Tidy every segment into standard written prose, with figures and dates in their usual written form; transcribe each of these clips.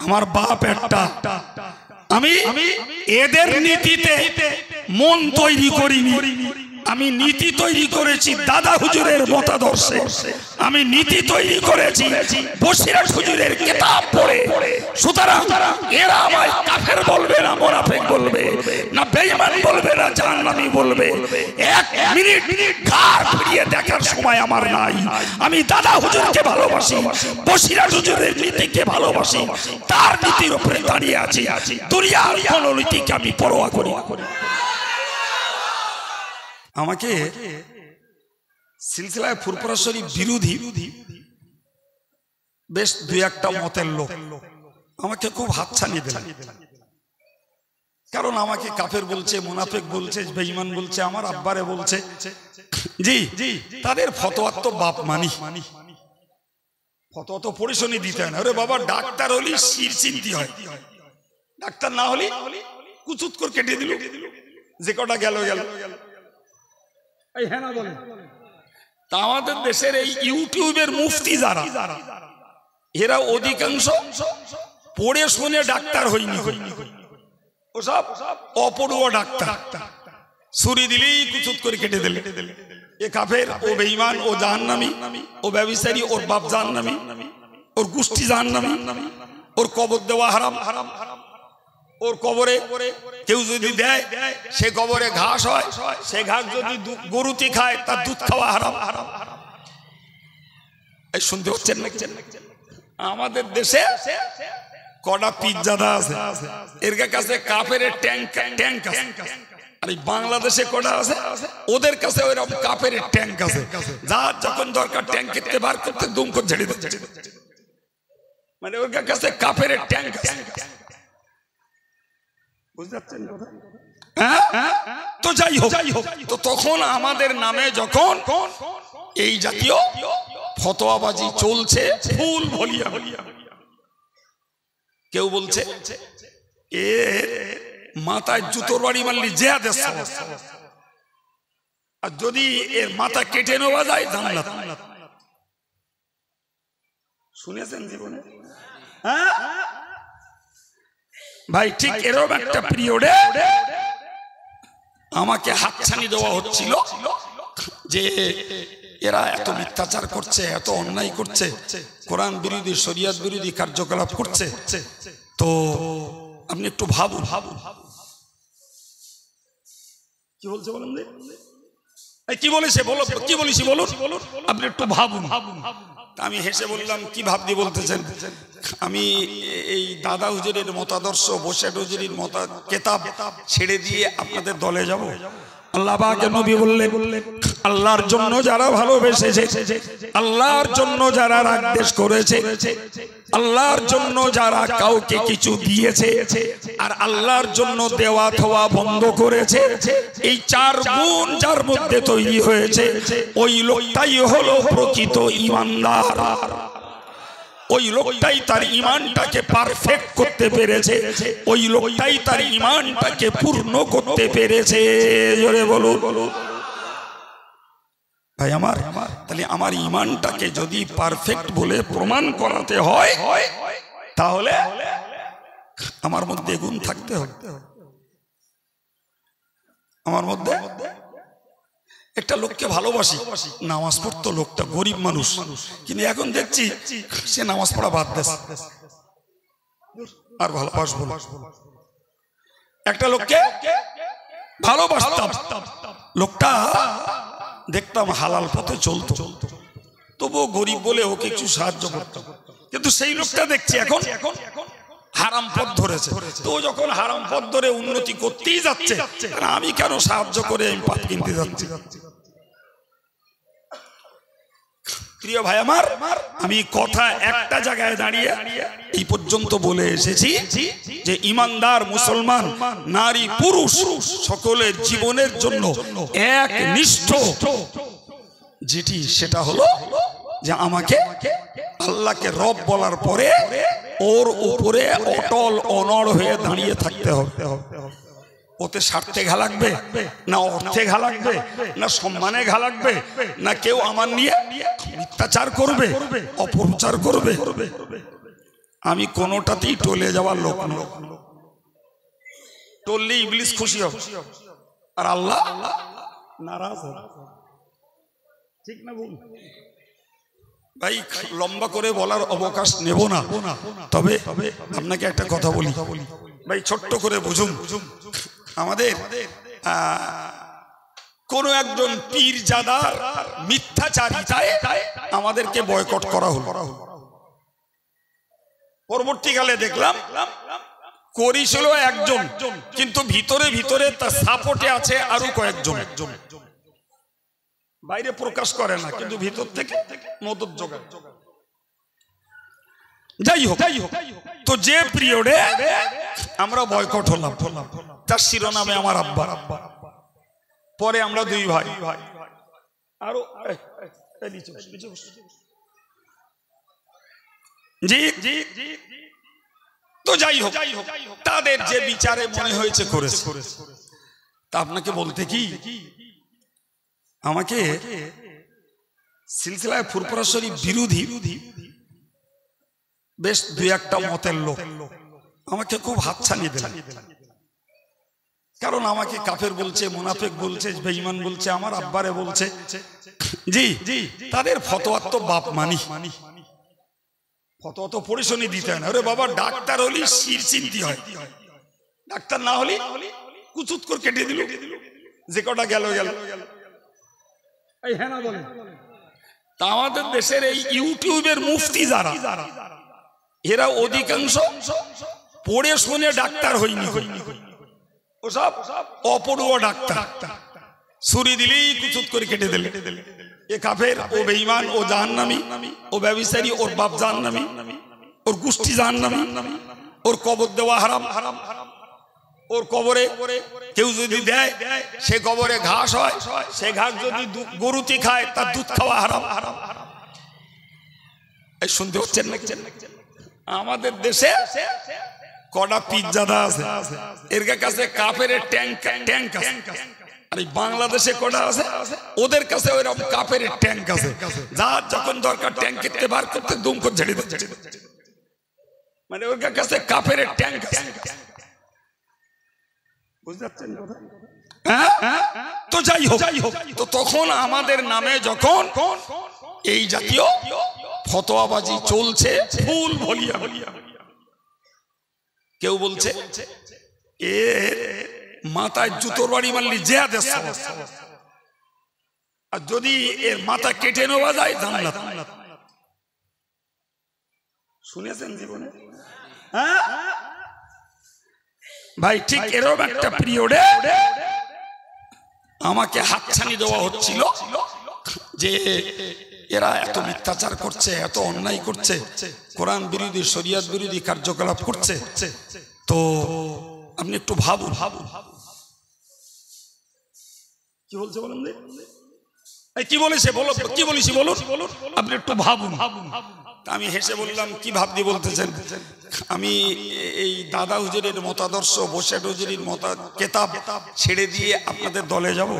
আমার বাপ একটা, আমি এদের নীতিতে মন তৈরি করিনি, আমি নীতি তৈরি করেছি দাদা হুজুরের মতাদর্শে, আমি নীতি তৈরি করেছি বসিরহাট হুজুরের কিতাব পড়ে। সুতরাং এরা আমায় কাফের বলবে না, মুনাফিক বলবে না, বেঈমান বলবে না, জাহান্নামী বলবে। এক মিনিট কার ফিরিয়ে দেখার সময় আমার নাই। আমি দাদা হুজুরকে ভালোবাসি, বসিরহাট হুজুরের নীতিকে ভালোবাসি, তার নীতির উপরে দাঁড়িয়ে আছি। দুনিয়ার কোন নীতিকে আমি পরোয়া করি না। আমাকে সিলসিলায় ফুরফুরা শরীফ বিরোধী বেশ দুই একটা মতের লোক আমাকে খুব হাতছানি দিলেন, কারণ আমাকে কাফের বলছে, মুনাফিক বলছে, বেঈমান বলছে, আমার আব্বারে বলছে। জি তাদের ফতোয়া তো বাপ মানি, ফতোয়া তো পরিশোনি দিতে হয় না। আরে বাবা, ডাক্তার হলি শির চিন্তি হয়, ডাক্তার না হলি কুচুত করে কেটে দিল, যে কটা গেল গেল। তা আমাদের দেশের এই ইউটিউবের মুফতি যারা, এরা অধিকাংশ পড়ে শুনে ডাক্তার হয়নি, ওসব অপড়ুয়া ডাক্তার, ছুরি দিলেই কুচুত করে কেটে দিলে। এ কাফের, ও বেঈমান, ও জাহান্নামী, ও ব্যভিচারী, ওর বাপ জাহান্নামী, ওর গোষ্ঠী জাহান্নামী, ওর কবর দেওয়া হারাম, ওর কবরে কেউ যদি দেয় সে কবরে ঘাস হয়, সে ঘাস যদি গরুতি খায় তার দুধ খাওয়া হারাম। এই শুনতে হচ্ছেন না? আমাদের দেশে কটা পিজ্জাদা আছে, এর কাছে কাফের ট্যাঙ্ক আছে। আর এই বাংলাদেশে কটা আছে, ওদের কাছে ওইরকম কাফের ট্যাঙ্ক আছে, যার যখন দরকার ট্যাঙ্ক করতে বার করতে দুম করে ঝেড়ে দিচ্ছে। মানে ওর কাছে কাফের ট্যাঙ্ক আছে। তো যাই হোক, তো তখন আমাদের নামে যখন এই জাতীয় ফতোয়াবাজি চলছে ফুল ভলিয়া, কেউ বলছে এ মাথায় জুতোর বাড়ি মারলি জিহাদের সওয়াব, আর যদি এর মাথা কেটে নেওয়া যায় জান্নাত। শুনেছেন জীবনে? হ্যাঁ ভাই, ঠিক এরকম একটা পিরিয়ডে আমাকে হাতছানি দেওয়া হচ্ছিল যে এরা এত মিথ্যাচার করছে, এত অন্যায় করছে, কোরআন বিরোধী, শরিয়ত বিরোধী কার্যকলাপ করছে। তো আপনি একটু ভাবুন। কি বলছে বলুন? কি বলেছে বলো, কি বলেছি বলুন, আপনি একটু ভাবুন। আমি হেসে বললাম, কি ভাবতে বলতেছেন? আমি এই দাদা হুজুরের মতাদর্শ, বসিরহাট হুজুরের কিতাব ছেড়ে দিয়ে আপনাদের দলে যাব? আল্লাহ পাকের নবী বললেন, আল্লাহর জন্য যারা ভালোবেসেছে, আল্লাহর জন্য যারা রাগ দ্বেষ করেছে, আল্লাহর জন্য যারা কাউকে কিছু দিয়েছে, আর আল্লাহর জন্য দেওয়া থওয়া বন্ধ করেছে, এই চার গুণ যার মধ্যে তৈরি হয়েছে, ওই লোকটাই হলো প্রকৃত ঈমানদার। ওই লোকটাই তার ঈমানটাকে পারফেক্ট করতে পেরেছে, ওই লোকটাই তার ঈমানটাকে পূর্ণ করতে পেরেছে। জোরে বলুন ভাই আমার। তাহলে আমার ঈমানটাকে যদি পারফেক্ট বলে প্রমাণ করাতে হয়, তাহলে আমার মধ্যে গুণ থাকতে হবে। আমার মধ্যে একটা লোককে ভালোবাসি, নামাজ পড়তো লোকটা, গরিব মানুষ, কিন্তু এখন দেখছি সে নামাজ পড়া বাদ দিয়েছে, আর ভালোবাসবো না। একটা লোককে ভালোবাসতাম, লোকটা দেখতাম হালাল পথে চলতো, তবুও গরিব বলে ওকে একটু সাহায্য করতাম। কিন্তু সেই লোকটা দেখছি এখন হারাম পথ ধরেছে। তো যখন হারাম পথ ধরে উন্নতি করতেই যাচ্ছে, আমি কেন সাহায্য করে আমি পাপ কিনতে যাচ্ছি? প্রিয় ভাই আমার, আমি কথা একটা জায়গায় দাঁড়িয়ে এই পর্যন্ত বলে এসেছি যে ঈমানদার মুসলমান নারী পুরুষ সকলের জীবনের জন্য এক নিষ্ঠ যেটি, সেটা হলো যে আমাকে আল্লাহকে রব বলার পরে ওর উপরে অটল অনড় হয়ে দাঁড়িয়ে থাকতে হবে। ওতে স্বার্থে ঘা লাগবে না, অর্থে ঘা লাগবে না, সম্মানে ঘা লাগবে না, কেউ আমার নিয়ে মিথ্যাচার করবে, অপপ্রচার করবে, আমি কোনোটাতেই টলে যাওয়ার লোক নই। টললে ইবলিস খুশি হবে আর আল্লাহ নারাজ হবে। ঠিক না বল ভাই? লম্বা করে বলার অবকাশ নেব না, তবে আপনাকে একটা কথা বলি ভাই, ছোট্ট করে বুঝুন। আমাদের কোন একজন পীরজাদার মিথ্যাচারিতায় আমাদেরকে বয়কট করা হলো। পরবর্তীকালে দেখলাম করেছিল একজন, কিন্তু ভিতরে ভিতরে তার সাপোর্টে আছে আরো কয়েকজন। বাইরে প্রকাশ করে না, কিন্তু ভিতর থেকে মদত জোগায়। যাই হোক, তো যে পিরিয়ডে আমরা বয়কট হলাম, তার শিরোনামে আমার আব্বা, পরে আমরা দুই ভাই, আরো জি জি জি। তো যাই হোক, তাদের যে বিচারে মনে হয়েছে করেছে। তা আপনাকে বলতে কি, আমাকে সিলসিলায় ফুরফুরা শরীফ বিরোধী বেশ দুই একটা মতের লোক আমাকে খুব হাতছানি দিলেন। কারণ আমাকে কাফের বলছে, মুনাফিক বলছে, বেঈমান বলছে, আমার আব্বারে বলছে। জি জি, তাদের ফতোয়া তো বাপ মানি, ফতোয়া তো পরিশোনি দিতে হয় না। ওরে বাবা, ডাক্তার হলি শির চিন্তি হয়, ডাক্তার না হলি কুচুত করে কেটে দিল, যে কটা গেল গেল। তা আমাদের দেশের এই ইউটিউবের মুফতি যারা, এরা অধিকাংশ পড়ে শুনে ডাক্তার হয়নি, ওসব অপড়ুয়া ডাক্তার। ছুরি দিলেই কুচুত করে কেটে দিলে। এ কাফের, ও বেঈমান, ও জাহান্নামী, ও ব্যভিচারী, ওর বাপ জাহান্নামী, ওর গোষ্ঠী জাহান্নামী, ওর কবর দেওয়া হারাম, ওর কবরে কেউ যদি দেয়, সে কবরে ঘাস হয়, সে ঘাস যদি গরুতি খায়, তার দুধ খাওয়া হারাম। এই শুনতে হচ্ছেন না? আমাদের দেশে কটা পিজ্জাদা আছে, এর কাছে কাফের ট্যাঙ্ক আছে। আর এই বাংলাদেশে কটা আছে, ওদের কাছে ওইরকম কাফের ট্যাঙ্ক আছে। যার যখন দরকার ট্যাঙ্ক কেটে বার করতে দুম করে ঝেড়ে দিচ্ছে, মানে ওর কাছে কাফের ট্যাঙ্ক আছে। বুঝতে পারছেন কথা? তো যাই হোক, তো তখন আমাদের নামে যখন এই জাতীয় ফতোয়াবাজি চলছে, ফুল ভলিয়া ভলিয়া, কেউ বলছে এ মাথায় জুতোর বাড়ি মারলি জিহাদের সওয়াব, আর যদি এর মাথা কেটে নেওয়া যায় জান্নাত। শুনেছেন জীবনে? ভাই ঠিক এরকম একটা পিরিয়ডে আমাকে হাতছানি দেওয়া হচ্ছিল যে এরা এত মিথ্যাচার করছে, এত অন্যায় করছে, কোরআন বিরোধী, শরিয়ত বিরোধী কার্যকলাপ করছে। তো আপনি একটু ভাবুন। কি বলছে বলুন? কি বলেছে বলো, কি বলেছি বলুন, আপনি একটু ভাবুন। আমি হেসে বললাম, কি ভাবদি বলতেছেন? আমি এই দাদা হুজুরের মতাদর্শ, বসেট হুজুরের মতা কেতাব ছেড়ে দিয়ে আপনাদের দলে যাব?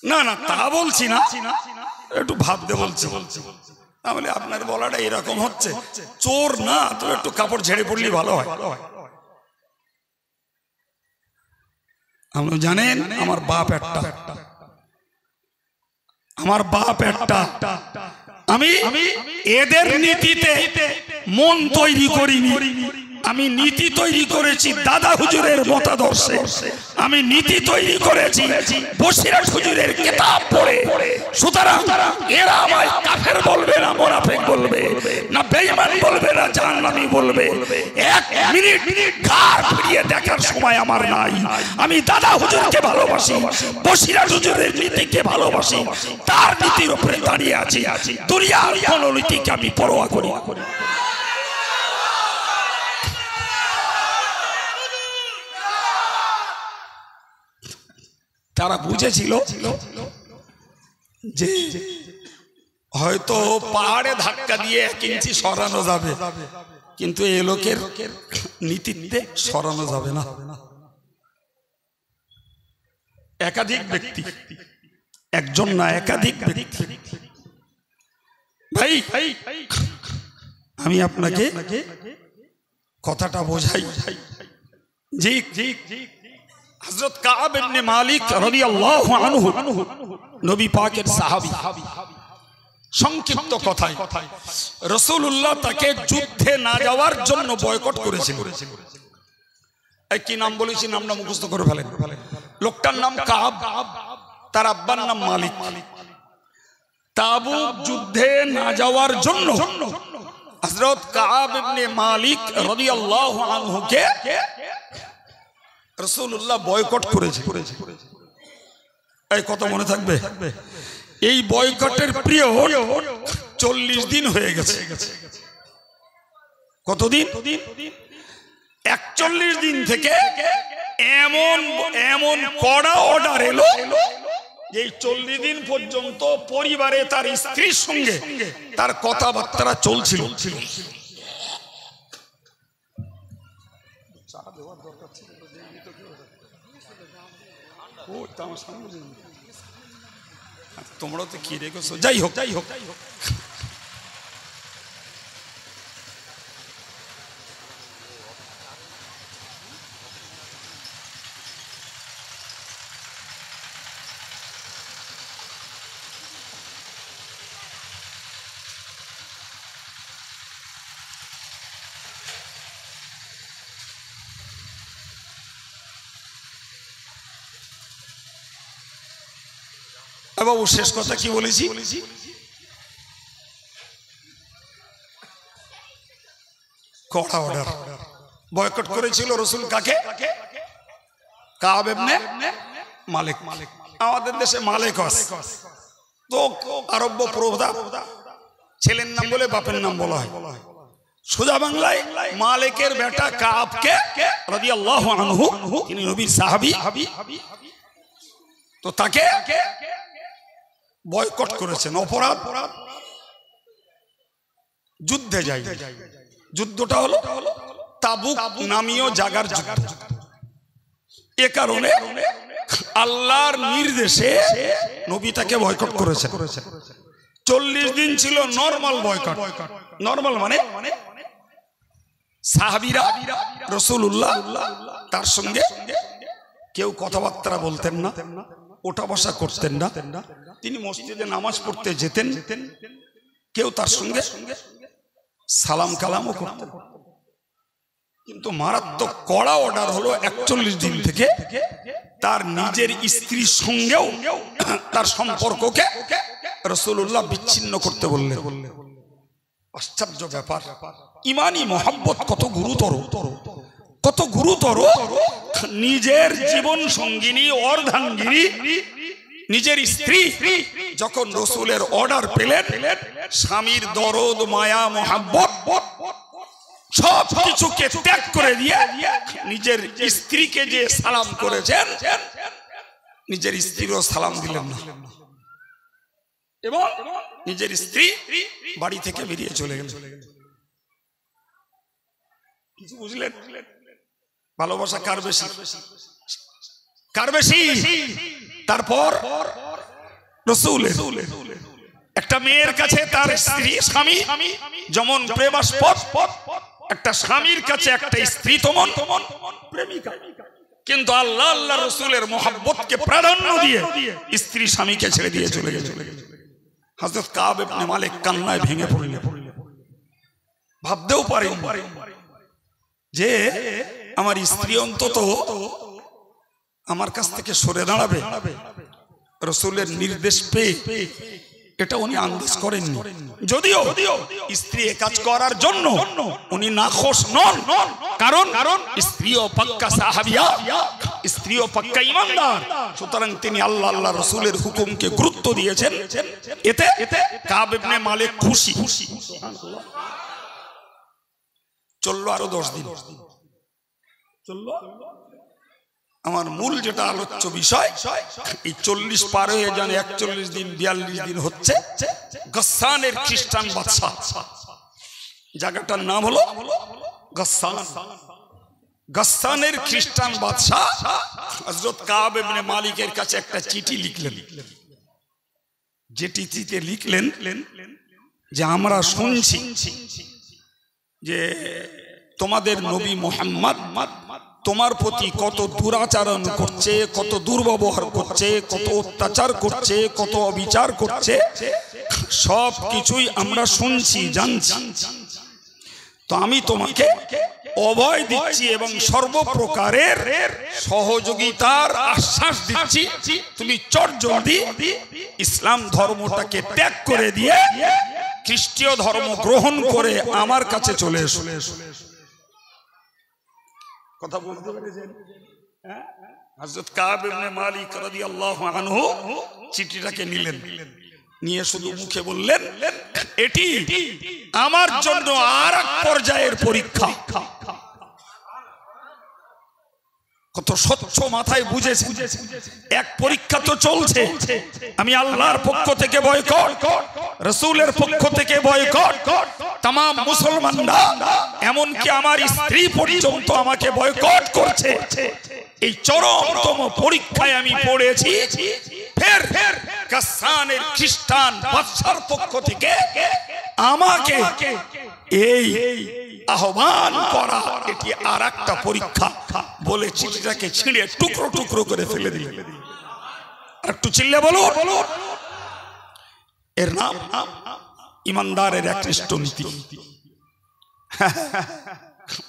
না না, তা বলছি না, একটু ভাবতে বলছি। তাহলে আপনার বলাটা এরকম হচ্ছে, চোর না তো একটু কাপড় ঝেড়ে পড়লে ভালো হয়। আপনি জানেন আমার বাপ একটা, আমার বাপ একটা, আমি এদের নীতিতে মন তৈরি করিনি, আমি নীতি তৈরি করেছি দাদা হুজুরের মতাদর্শে, আমি নীতি তৈরি করেছি বসিরহাট হুজুরের কিতাব পড়ে। সুতরাং এরা আমায় কাফের বলবে না, মুনাফিক বলবে না, বেঈমান বলবে না, জাহান্নামী বলবে। এক মিনিট ঘাড় ফিরিয়ে দেখার সময় আমার নাই। আমি দাদা হুজুরকে ভালোবাসি, বসিরহাট হুজুরের নীতিকে ভালোবাসি, তার নীতির উপরে দাঁড়িয়ে আছি। দুনিয়ার কোন নীতিকে আমি পরোয়া করি না। তারা বুঝেছিল যে হয়তো পাহাড়ে ধাক্কা দিয়ে 1 ইঞ্চি সরানো যাবে, কিন্তু এ লোকের নীতিতে সরানো যাবে না। একাধিক ব্যক্তি, একজন না একাধিক ব্যক্তি। ভাই আমি আপনাকে কথাটা বোঝাই যে হযরত কাব ইবনে মালিক রাদিয়াল্লাহু আনহু নবী পাকের সাহাবী। সংক্ষিপ্ত কথায় রাসূলুল্লাহ তাকে যুদ্ধে না যাওয়ার জন্য বয়কট করেছিল। এই কি নাম বলেছি, নামটা মুখস্থ করে ফেলেন। লোকটার নাম কাব, তার আব্বার নাম মালিক। তাবুক যুদ্ধে না যাওয়ার জন্য হযরত কাব ইবনে মালিক রাদিয়াল্লাহু আনহুকে রাসূলুল্লাহ বয়কট করেছে। এই কথা মনে থাকবে। এই বয়কটের পিরিয়ড 40 দিন হয়ে গেছে। কতদিন? 41 দিন থেকে এমন এমন কড়া অর্ডার এলো যে 40 দিন পর্যন্ত পরিবারে তার স্ত্রীর সঙ্গে তার কথাবার্তা চলছিল। তোমরা তো কি রেখেছো? যাই হোক বাবু, শেষ কথা কি বলেছি? কড়া অর্ডার বয়কট করেছিল রাসূল। কাকে? কাব ইবনে মালিক। আমাদের দেশে মালিক আছে তো আরব্য প্রভা, ছেলের নাম বলে বাপের নাম বলা হয়। সোজা বাংলায় মালিকের বেটা কাবকে রাদিয়াল্লাহু আনহু, তিনি নবীর সাহাবী, তো তাকে বয়কট করেছেন। অপরাধ, যুদ্ধে যাই। যুদ্ধটা হলো তাবুক নামীয় জায়গার যুদ্ধ। এ কারণে আল্লাহর নির্দেশে নবী তাকে বয়কট করেছেন। 40 দিন ছিল নরমাল বয়কট। নরমাল মানে সাহাবীরা রাসূলুল্লাহ তার সঙ্গে কেউ কথাবার্তা বলতেন না, ওঠা বসা করতেন না। তিনি মসজিদে নামাজ পড়তে যেতেন, কেউ তার সঙ্গে সালাম কালামও করতেন। কিন্তু মারাত্মক কড়া অর্ডার হলো 41 দিন থেকে তার নিজের স্ত্রীর সঙ্গেও তার সম্পর্ককে রাসূলুল্লাহ বিচ্ছিন্ন করতে বললেন। আশ্চর্য ব্যাপার। ইমানি মহব্বত কত গুরুতর, কত গুরুতর। নিজের জীবন সঙ্গিনী, অর্ধাঙ্গিনী, নিজের স্ত্রী যখন রাসূলের অর্ডার পেলেন, স্বামীর দরদ, মায়া, মহব্বত সব কিছুকে ত্যাগ করে দিয়ে নিজের স্ত্রীকে যে সালাম করেছেন, নিজের স্ত্রীরও সালাম দিলেন না এবং নিজের স্ত্রী বাড়ি থেকে বেরিয়ে চলে গেল। কিছু বুঝলেন? ভালোবাসা কার বেশি? কার বেশি? তারপর রাসূলের। একটা মেয়ের কাছে তার স্ত্রী, স্বামী যেমন প্রেমাস্পদ, একটা স্বামীর কাছে একটা স্ত্রী তেমন প্রেমিকা। কিন্তু আল্লাহ আল্লাহ রাসূলের মহব্বতকে প্রাধান্য দিয়ে স্ত্রী স্বামীকে ছেড়ে দিয়ে চলে গেল। হযরত কাব ইবনে মালিক কান্নায় ভেঙে পড়লেন। ভাবতেও পারেন যে আমার স্ত্রী অন্তত আমার কাছ থেকে সরে দাঁড়াবে। রাসূলের নির্দেশ পেয়ে এটা উনি আন্দাজ করেননি। যদিও স্ত্রী কাজ করার জন্য উনি নাখোশ নন, কারণ স্ত্রীও পাক্কা সাহাবিয়া, স্ত্রীও পাক্কা ঈমানদার। সুতরাং তিনি আল্লাহ আল্লাহ রাসূলের হুকুমকে গুরুত্ব দিয়েছেন। এতে কাব ইবনে মালিক খুশি। চললো আরো 10 দিন। চললো। আমার মূল যেটা আলোচ্য বিষয়, এই 40 পার হয়ে যান 41 দিন, 42 দিন হচ্ছে গাসসানের খ্রিস্টান বাদশা। জায়গাটার নাম হলো গাসসান। গাসসানের খ্রিস্টান বাদশা হযরত কাব ইবনে মালিকের কাছে একটা চিঠি লিখলেন। যে চিঠিতে লিখলেন যে আমরা শুনছি যে তোমাদের নবী মুহাম্মদ তোমার প্রতি কত দুরাচরণ করছে, কত দুর্ব্যবহার করছে, কত অত্যাচার করছে, কত অবিচার করছে, সব কিছুই আমরা শুনছি, জানছি। তো আমি তোমাকে অভয় দিচ্ছি এবং সর্বপ্রকারের সহযোগিতার আশ্বাস দিচ্ছি, তুমি চটজলদি ইসলাম ধর্মটাকে ত্যাগ করে দিয়ে খ্রিস্টীয় ধর্ম গ্রহণ করে আমার কাছে চলে এসো। কথা বলতে পেরেছেন? হযরত কাব ইবনে মালিক রাদিয়াল্লাহু আনহু চিঠিটাকে নিলেন, নিয়ে শুধু মুখে বললেন, এটি আমার জন্য আরেক পর্যায়ের পরীক্ষা। কত স্বচ্ছ মাথায় বুঝেছে, এক পরীক্ষা তো চলছে, আমি আল্লাহর পক্ষ থেকে বয়কট, রাসূলের পক্ষ থেকে বয়কট, তাম মুসলমানরা এমনকি আমার স্ত্রী পর্যন্ত আমাকে বয়কট করছে। এই চরমতম পরীক্ষায় আমি পড়েছি। ফের গাসসানের খ্রিস্টান বাদশার পক্ষ থেকে আমাকে এই আহ্বান করা, এটি আর একটা পরীক্ষা বলে চিঠিটাকে ছিঁড়ে টুকরো টুকরো করে ফেলে দিল। একটু চিল্লে বলো। এর নাম ইমানদারের একনিষ্ঠ নীতি।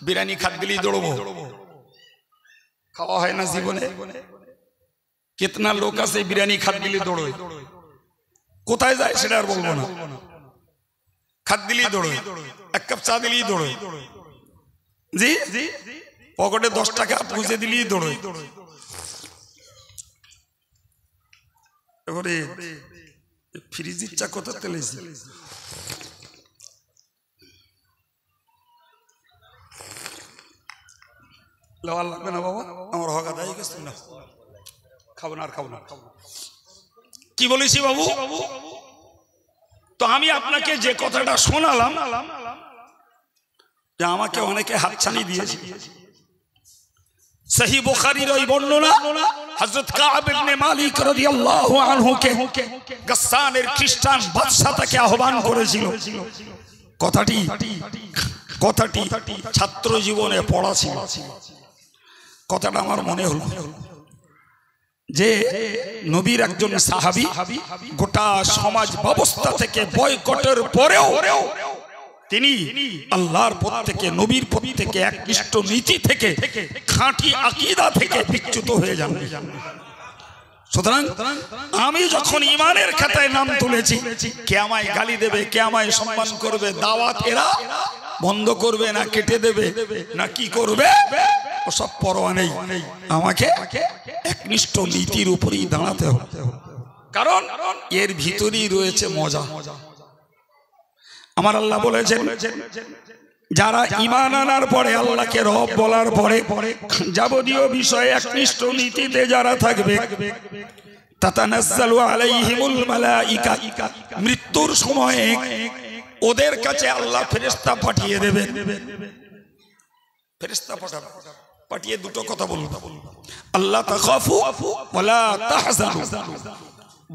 বিরিয়ানি খাট দিলেই দৌড়বো, খাওয়া হয় না জীবনে। কিতনা লোক আছে বিরিয়ানি খাট দিলেই দৌড়োয়, কোথায় যায় সেটা আর বলবো না। খাট দিলেই দৌড়োয়, এক কাপ চা দিলেই দৌড়োয়, জি পকেটে 10 টাকা পুঁজে দিলেই দৌড়োয়। এবারে ফ্রিজের চা কোথা তেলেছি, লওয়া লাগবে না বাবা, আমার হক আদায় গেছে না, খাবো না আর খাবো না। কি বলেছি বাবু? তো আমি আপনাকে যে কথাটা শোনালাম, যে আমাকে অনেকে হাতছানি দিয়েছে। সহিহ বুখারীর ওই বর্ণনা, হযরত কাব ইবনে মালিক রাদিয়াল্লাহু আনহু কে গাসসানের খ্রিস্টান বাদশা তাকে আহ্বান করেছিল। কথাটি ছাত্র জীবনে পড়া ছিল। কথাটা আমার মনে হলো যে নবীর একজন সাহাবী গোটা সমাজ ব্যবস্থা থেকে বয়কটের পরেও তিনি আল্লাহর পথ থেকে, নবীর পথ থেকে, একনিষ্ঠ নীতি থেকে, খাঁটি আকীদা থেকে বিচ্যুত হয়ে যান। সুতরাং আমি যখন ইমানের খাতায় নাম তুলেছি, কে আমায় গালি দেবে, কে আমায় সম্মান করবে, দাওয়াত এরা বন্ধ করবে না কেটে দেবে না কি করবে, ওসব পরোয়া নেই। আমাকে একনিষ্ঠ নীতির উপরেই দাঁড়াতে হবে, কারণ এর ভিতরেই রয়েছে মজা। আমার আল্লাহ বলেছেন, যারা ঈমান আনার পরে, আল্লাহকে রব বলার পরে যাবতীয় বিষয়ে একনিষ্ঠ নীতিতে যারা থাকবে, তাতানাজ্জালু আলাইহিমুল মালাইকা, মৃত্যুর সময়ে ওদের কাছে আল্লাহ ফেরেশতা পাঠিয়ে দেবেন। ফেরেশতা পাঠিয়ে দুটো কথা বলুন, আল্লাহ তাখাফু ওয়ালা তাহজানু,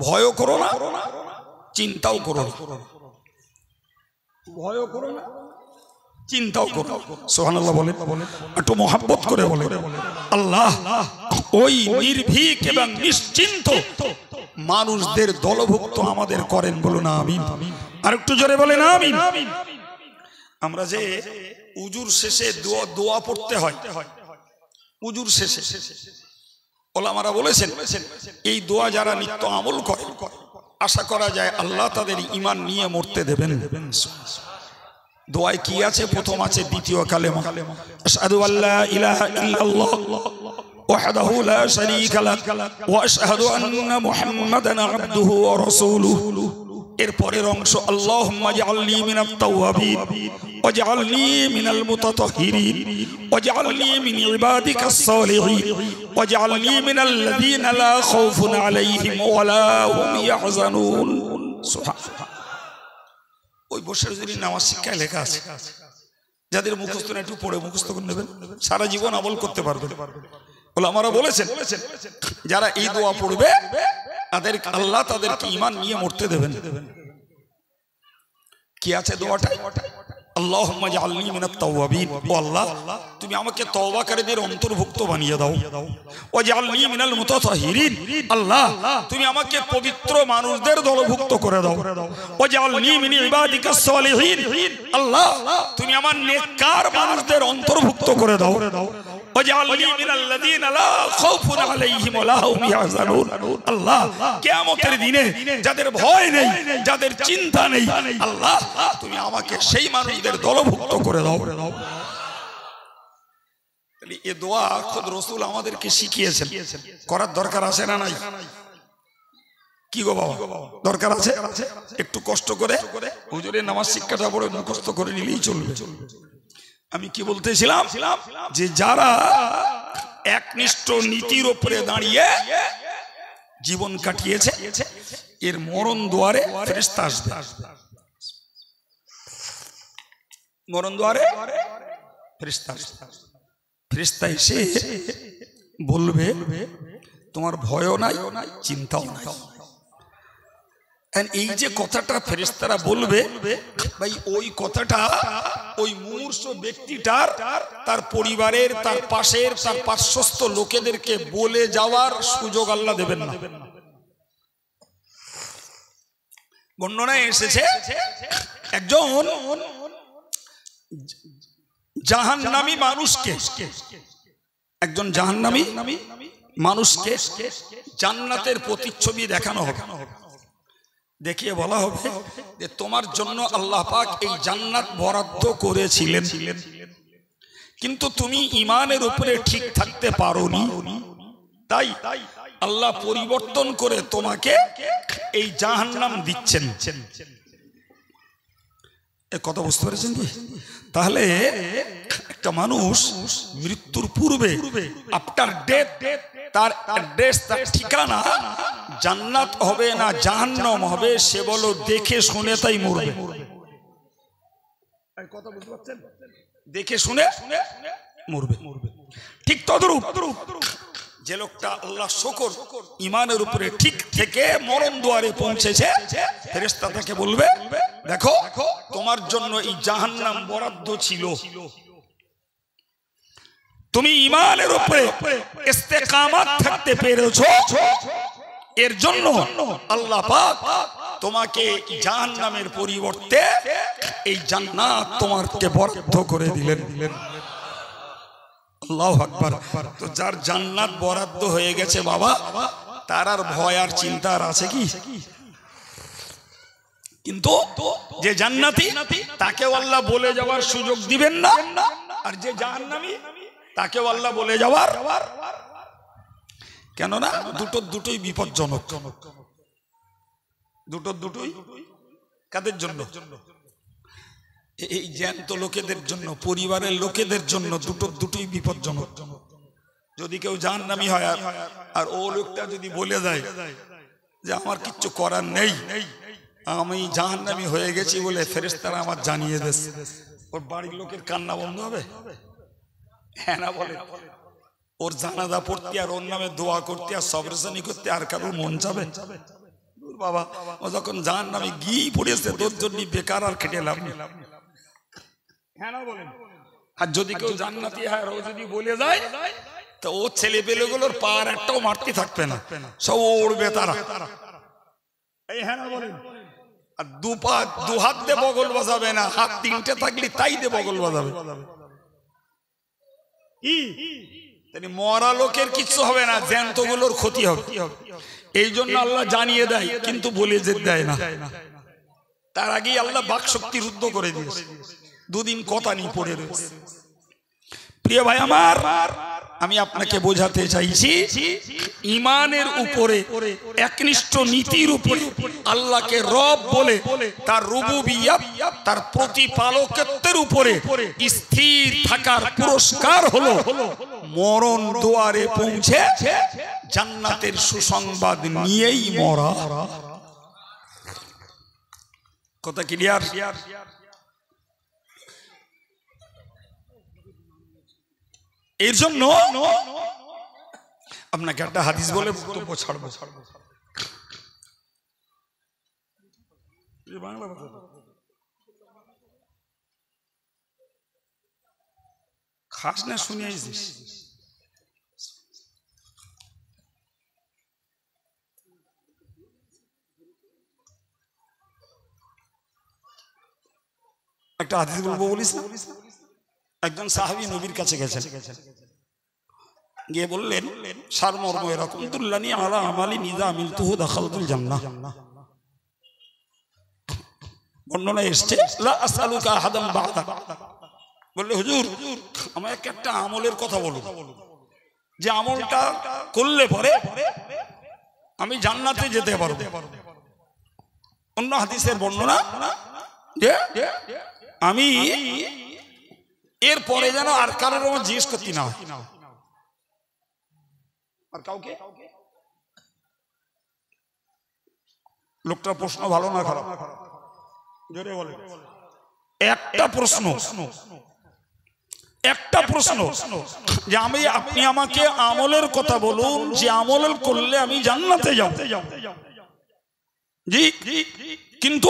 ভয় করো না, চিন্তাও করো না। ভয় করো না, চিন্তাও করো। সুবহানাল্লাহ বলেন, একটু মহব্বত করে বলেন। আল্লাহ ওই নির্ভীক এবং নিশ্চিন্ত মানুষদের দলভুক্ত আমাদের করেন, বলুন আমিন। আর একটু জোরে বলেন আমিন। আমরা যে উজুর শেষে দোয়া পড়তে হয়, উজুর শেষে ওলামারা বলেছেন এই দোয়া যারা নিত্য আমল করে, আশা করা যায় আল্লাহ তাদের ঈমান নিয়ে মরতে দেবেন। দোয়ায় কি আছে? প্রথম আছে দ্বিতীয় কালেমা, আশহাদু আল্লা ইলাহা ইল্লাল্লাহ ওয়াহদাহু লা শারীকা লাহ ওয়া আশহাদু আন্না মুহাম্মাদান আবদুহু ওয়া রাসূলুহু। এর পরের অংশ, আল্লাহুম্মা জাআলনি মিনাত তাওয়াবিন ওয়াজআলনি মিনাল মুতাতাহহিরিন ওয়াজআলনি মিন ইবাদিকাস সালিহিন ওয়াজআলনি মিনাল্লাযীনা লা খাউফুন আলাইহিম ওয়া লা হুম ইয়াহজানুন। সুবহানাল্লাহ। ওই বসে যদি নামাজ শিক্ষায় লেখা আছে, যাদের মুখস্থ না একটু পড়ে মুখস্থ করে নেবেন, সারা জীবন আমল করতে পারবেন। ওলামারা বলেছেন যারা এই দোয়া পড়বে তাদের আল্লাহ তাদেরকে ঈমান নিয়ে মরতে দেবেন। কি আছে দোয়াটা? আল্লাহুম্মা জাআলনি মিনাত তাওয়াবিন, ও আল্লাহ তুমি আমাকে তওবাকারীদের অন্তর্ভুক্ত বানিয়ে দাও। ওয়া জাআলনি মিনাল মুতাতাহহিরিন, আল্লাহ তুমি আমাকে পবিত্র মানুষদের দলভুক্ত করে দাও। ওয়া জাআলনি মিন ইবাদিকাস সালিহিন, আল্লাহ তুমি আমার নেককার মানুষদের অন্তর্ভুক্ত করে দাও। ওয়া জাআলনি মিনাল্লাযীনা লা খাউফুন আলাইহিম ওয়া লা হুম ইয়াহজানুন, আল্লাহ কিয়ামতের দিনে যাদের ভয় নেই, যাদের চিন্তা নেই, আল্লাহ তুমি আমাকে সেই মানুষদের দলভুক্ত করে দাও। তাহলে এই দোয়া খুদ রাসূল আমাদেরকে শিখিয়েছেন, করার দরকার আছে না নাই? কি গো বাবা, দরকার আছে? একটু কষ্ট করে হুজুরের নামাজ শিক্ষাটা পড়ে মুখস্থ করে নিলেই চলবে। আমি কি বলতেছিলাম, যে যারা একনিষ্ঠ নীতির উপরে দাঁড়িয়ে জীবন কাটিয়েছে, এর মরণ দুয়ারে ফেরেশতা আসবে। মরণ দুয়ারে ফেরেশতা, ফেরেশতা এসে বলবে তোমার ভয়ও নাই, চিন্তাও নাই। এই যে কথাটা ফেরেশতারা বলবে, ভাই ওই কথাটা ওই মুমূর্ষু ব্যক্তিটার, তার পরিবারের, তার পাশের, তার পার্শ্বস্থ লোকেদেরকে বলে যাওয়ার সুযোগ আল্লাহ দেবেন না। বর্ণনায় এসেছে একজন জাহান্নামী মানুষকে, একজন জাহান্নামী মানুষকে জান্নাতের প্রতিচ্ছবি দেখানো হবে। দেখিয়ে বলা হবে যে তোমার জন্য আল্লাহ পাক এই জান্নাত বরাদ্দ করেছিলেন, কিন্তু তুমি ঈমানের উপরে ঠিক থাকতে পারোনি, তাই আল্লাহ পরিবর্তন করে তোমাকে এই জাহান্নাম দিচ্ছেন। কথা বুঝতে পেরেছেন কি? তাহলে একটা মানুষ মৃত্যুর পূর্বে, আফটার ডেথ, তার অ্যাড্রেস, তার ঠিকানা জান্নাত হবে না জাহান্নাম হবে, সে বলো দেখে শুনে তাই মরবে। কথা বুঝতে পারছেন? দেখে শুনে মরবে। ঠিক তদ্রূপ যে লোকটা আল্লাহ শুকর ঈমানের উপরে ঠিক থেকে মরণ দুয়ারে পৌঁছেছে, ফেরেশতা তাকে বলবে দেখো তোমার জন্য এই জাহান্নাম বরাদ্দ ছিল, তুমি ঈমানের উপরে ইস্তেকামাত থাকতে পেরেছো, এর জন্য আল্লাহ পাক তোমাকে জাহান্নামের পরিবর্তে এই জান্নাত তোমাকে বরাদ্দ করে দিলেন। আল্লাহু আকবার। তো যার জান্নাত বরাদ্দ হয়ে গেছে বাবা, তার আর ভয় আর চিন্তা আছে কি? কিন্তু যে জান্নাতি তাকেও আল্লাহ বলে যাওয়ার সুযোগ দিবেন না, আর যে জাহান্নামী তাকেও আল্লাহ বলে যাওয়ার, কেননা দুটোই বিপজ্জনক। দুটোই কাদের জন্য? এই জ্যান্ত লোকেদের জন্য, পরিবারের লোকেদের জন্য দুটোই বিপজ্জনক। যদি কেউ জাহান্নামী হয় আর ও লোকটা যদি বলে দেয় যে আমার কিচ্ছু করার নেই, আমি জাহান্নামী হয়ে গেছি বলে ফেরেশতারা আমার জানিয়ে দিয়েছে, ওর বাড়ির লোকের কান্না বন্ধ হবে? হ্যাঁ না বলে? ওর জানাজা পড়তে আর ওর নামে দোয়া করতে আর সবরেশানি করতে আর কারোর মন যাবে? বাবা, ও যখন জাহান্নামে গিয়ে পড়েছে তোর জন্য বেকার আর খেটে লাভ নেই। হ্যাঁ না বলেন? আর যদি কেউ জান্নাতি হয়, ও যদি বলে যায়, তো ও ছেলে পেলে গুলোর পার একটাও মারতে থাকবে না, সব উড়বে তারা। এই হ্যাঁ না বলেন? আর দু হাত দিয়ে বগল বাজাবে না, হাত তিনটে থাকলে তাই দিয়ে বগল বাজাবে। মরা লোকের কিচ্ছু হবে না, জ্যান্ত গুলোর ক্ষতি হবে। এই জন্য আল্লাহ জানিয়ে দেয়, কিন্তু বলে যেতে দেয় না। তার আগেই আল্লাহ বাক শক্তি রুদ্ধ করে দিয়েছে, দুদিন কথা নিয়ে পড়ে রয়েছে। প্রিয় ভাই আমার, আমি আপনাকে বোঝাতে চাইছি, ঈমানের উপরে, একনিষ্ঠ নীতির উপরে আল্লাহকে রব বলে তার রুবুবিয়্যাত, তার প্রতিপালকত্বের উপরে স্থির থাকার পুরস্কার হলো মরণ দুয়ারে পৌঁছে জান্নাতের সুসংবাদ নিয়েই মরা। কথা ক্লিয়ার? এর জন্য আপনাকে একটা হাদিস বলে বক্তব্য ছাড়বো। খাস না শুনিয়েছিস? একটা হাদিস বলবো, বলিস না? একজন সাহাবী নবীর কাছে গেছেন, গিয়ে বললেন সারমর্ম এরকম, দুল্লানি আলা আমালি নিদা আমিলতুহু দাখালতুল জান্নাহ। বর্ণনা এসেছে লা আসআলুকা আহাদান বা'দা। বললে হুজুর আমাকে একটা আমলের কথা বলুন, যে আমলটা করলে পরে আমি জান্নাতে যেতে পারবো। অন্য হাদিসের বর্ণনা যে আমি এর পরে যেন আর কারোর আমার জিজ্ঞেস করতে না হয়, আর কাউকে। লোকটার প্রশ্ন ভালো না খারাপ? জোরে বলে। একটা প্রশ্ন যে আপনি আমাকে আমলের কথা বলুন, যে আমল করলে আমি জান্নাতে যাব। জি, কিন্তু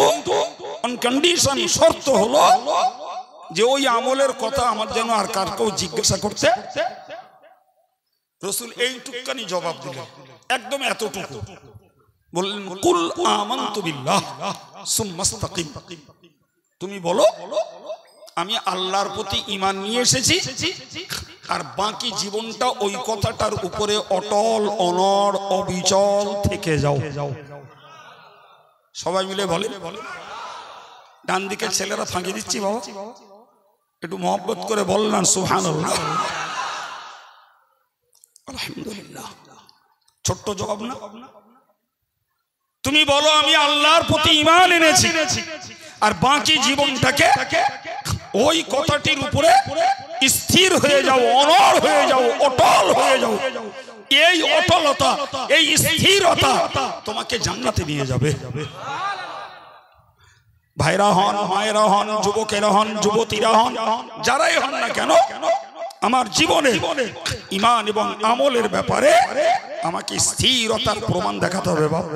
অন কন্ডিশন, শর্ত হলো যে ওই আমলের কথা আমার যেন আর কার কেউ জিজ্ঞাসা করতে। রাসূল এইটুকানি জবাব দিলেন, একদম এতটুকু বললেন কুল আমানতু বিল্লাহ সুম্মা ইসতাকিম। তুমি বলো আমি আল্লাহর প্রতি ঈমান নিয়ে এসেছি, আর বাকি জীবনটা ওই কথাটার উপরে অটল অনড় অবিচল থেকে যাও। সবাই মিলে বলে। ডান দিকে ছেলেরা ফাঁকি দিচ্ছি, বাবা একটু মহব্বত করে বললেন সুবহানাল্লাহ। আলহামদুলিল্লাহ। ছোট্ট জবাব না? তুমি বলো আমি আল্লাহর প্রতি ঈমান এনেছি, আর বাকি জীবনটাকে ওই কথাটির উপরে স্থির হয়ে যাও, অনড় হয়ে যাও, অটল হয়ে যাও। এই অটলতা, এই স্থিরতা তোমাকে জান্নাতে নিয়ে যাবে। ভাইরা হন, মায়েরা হন, যুবকেরা হন, যুবতীরা হন, যারাই হন না কেন, আমার জীবনে ঈমান এবং আমলের ব্যাপারে আমাকে স্থিরতার প্রমাণ দেখাতে হবে। বাবা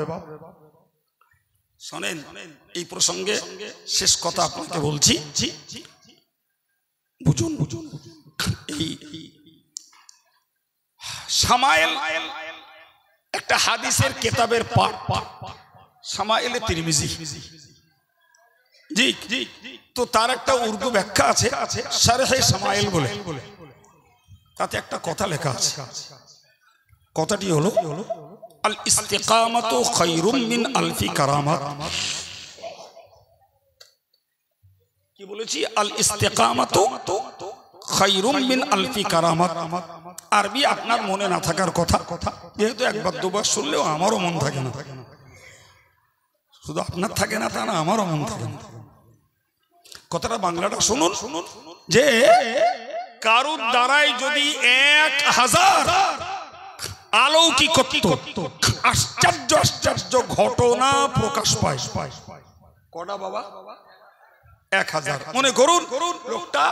শোনেন, এই প্রসঙ্গে শেষ কথা আপনাকে বলছি, বুঝুন। এই শামায়েল একটা হাদিসের কিতাবের পাঠ, শামায়েলে তিরমিজি। জি, তো তার একটা উর্দু ব্যাখ্যা আছে, শারহে শামায়েল বলে। তাতে একটা কথা লেখা আছে, কথাটি হলো আল ইস্তিকামাতু খায়রুম মিন আলফি কারামাত। কি বলেছি? আল ইস্তিকামাতু খায়রুম মিন আলফি কারামাত। আরবি আপনার মনে না থাকার কথা, যেহেতু একবার দুবার শুনলেও আমারও মন থাকে না। শুধু আপনার থাকে না তা না, আমারও মন থাকে না। কথাটা বাংলাটা শুনুন, যে কারুর দ্বারাই যদি 1000 অলৌকিকত্ব, আশ্চর্য আশ্চর্য ঘটনা প্রকাশ পায়, কটা বাবা? 1000। মনে করুন লোকটা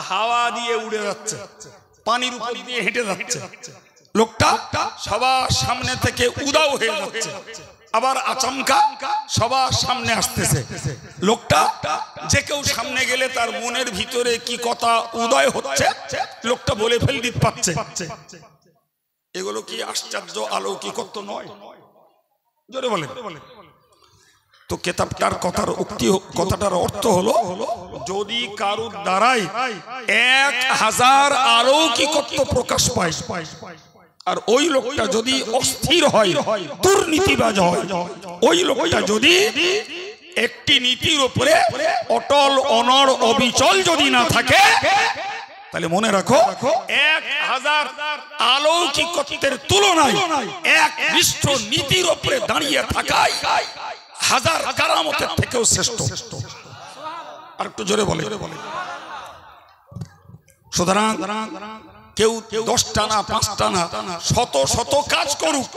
হাওয়া দিয়ে উড়ে যাচ্ছে, পানির উপর দিয়ে হেঁটে যাচ্ছে, লোকটা সবার সামনে থেকে উদাও হয়ে যাচ্ছে, আবার আচমকা সবার সামনে আসতেছে। লোকটা যে কেউ সামনে গেলে তার মনের ভিতরে কি কথা উদয় হচ্ছে লোকটা বলে ফেলতে পারছে। এগুলো কি আশ্চর্য অলৌকিকত্ব নয়? জোরে বলেন। তো কেতাবটার কথাটার অর্থ হলো, যদি কারুর দ্বারাই 1000 অলৌকিকত্ব প্রকাশ পায়, আর ওই লোকটা যদি অস্থির হয়, দুর্নীতিবাজ হয়, ওই লোকটা যদি একটি নীতির উপরে অটল অনড় অবিচল যদি না থাকে, তাহলে মনে রাখো 1000 অলৌকিকত্বের তুলনায় একনিষ্ঠ নীতির উপরে দাঁড়িয়ে থাকাই 1000 কারামতের থেকেও শ্রেষ্ঠ। আর একটু জোরে বলে। সুতরাং কেউ 10টা না 5টা না, শত শত কাজ করুক,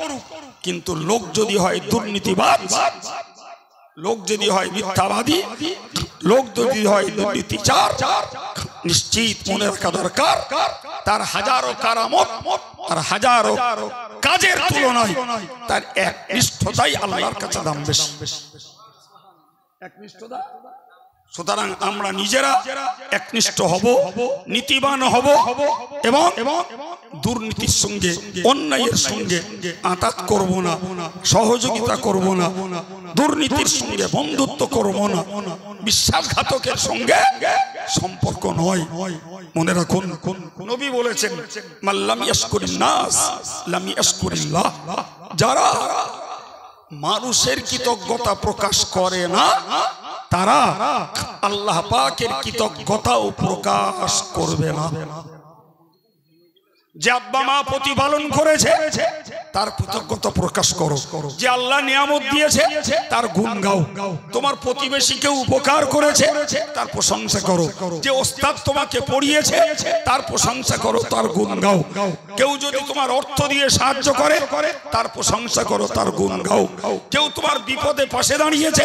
কিন্তু লোক যদি হয় দুর্নীতিবাজ, লোক যদি হয় মিথ্যাবাদী, লোক যদি হয় দুর্নীতিচার, নিশ্চিত মনে রাখা দরকার তার হাজারো কারামত আর হাজারো কাজের তুলনায় তার একনিষ্ঠতাই আল্লাহর কাছে দাম বেশি। একনিষ্ঠতা সুতরাং আমরা নিজেরা একনিষ্ঠ হব, নীতিবান হব এবং দুর্নীতির সঙ্গে অন্যায়ের সঙ্গে আঁতাত করব না, সহযোগিতা করব না, দুর্নীতির সঙ্গে বন্ধুত্ব করব না, বিশ্বাসঘাতকের সঙ্গে সম্পর্ক নয়। মনে রাখুন নবী বলেছেন মাল্লাম ইয়াশকুরিন নাস লাম ইয়াশকুরিল্লাহ, যারা মানুষের কৃতজ্ঞতা প্রকাশ করে না তারা আল্লাহ পাকের কৃতজ্ঞতাও প্রকাশ করবে না। যে আব্বা মা প্রতিপালন করেছে তার কৃতজ্ঞতা প্রকাশ করো, যে আল্লাহ নিয়ামত দিয়েছে তার গুণ গাও, তোমার প্রতিবেশীকে উপকার করেছে তার প্রশংসা করো, যে ওস্তাদ তোমাকে পড়িয়েছে তার প্রশংসা করো, তার গুণ গাও। কেউ যদি তোমার অর্থ দিয়ে সাহায্য করে তার প্রশংসা করো, তার গুণ গাও। কেউ তোমার বিপদে পাশে দাঁড়িয়েছে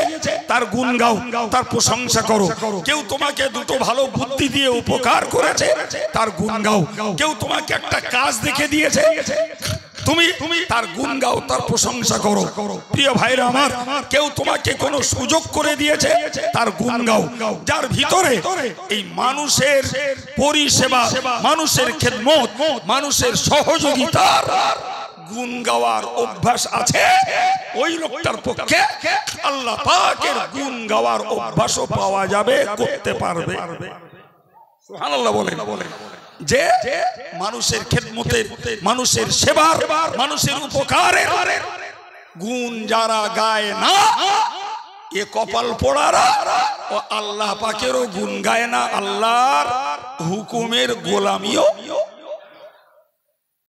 তার গুণ গাও, তার প্রশংসা করো। কেউ তোমাকে দুটো ভালো বুদ্ধি দিয়ে উপকার করেছে তার গুণ গাও। কেউ তোমাকে একটা কাজ দেখে দিয়েছে তুমি তার গুণ গাও, তার প্রশংসা করো। প্রিয় ভাইরা আমার, কেউ তোমাকে কোনো সুযোগ করে দিয়েছে তার গুণ গাও। যার ভিতরে এই মানুষের পরিষেবা, মানুষের খেদমত, মানুষের সহযোগিতার গুণ গাওয়ার অভ্যাস আছে, ওই লোকটার পক্ষে আল্লাহ পাকের গুণ গাওয়ার অভ্যাসও পাওয়া যাবে, করতে পারবে। সুবহানাল্লাহ বলেন। যে মানুষের খেদমতের, মানুষের সেবার, মানুষের উপকারের গুণ যারা গায় না, এ কপাল পোড়ারা ও আল্লাহ পাকেরও গুণ গায় না, আল্লাহর হুকুমের গোলামিও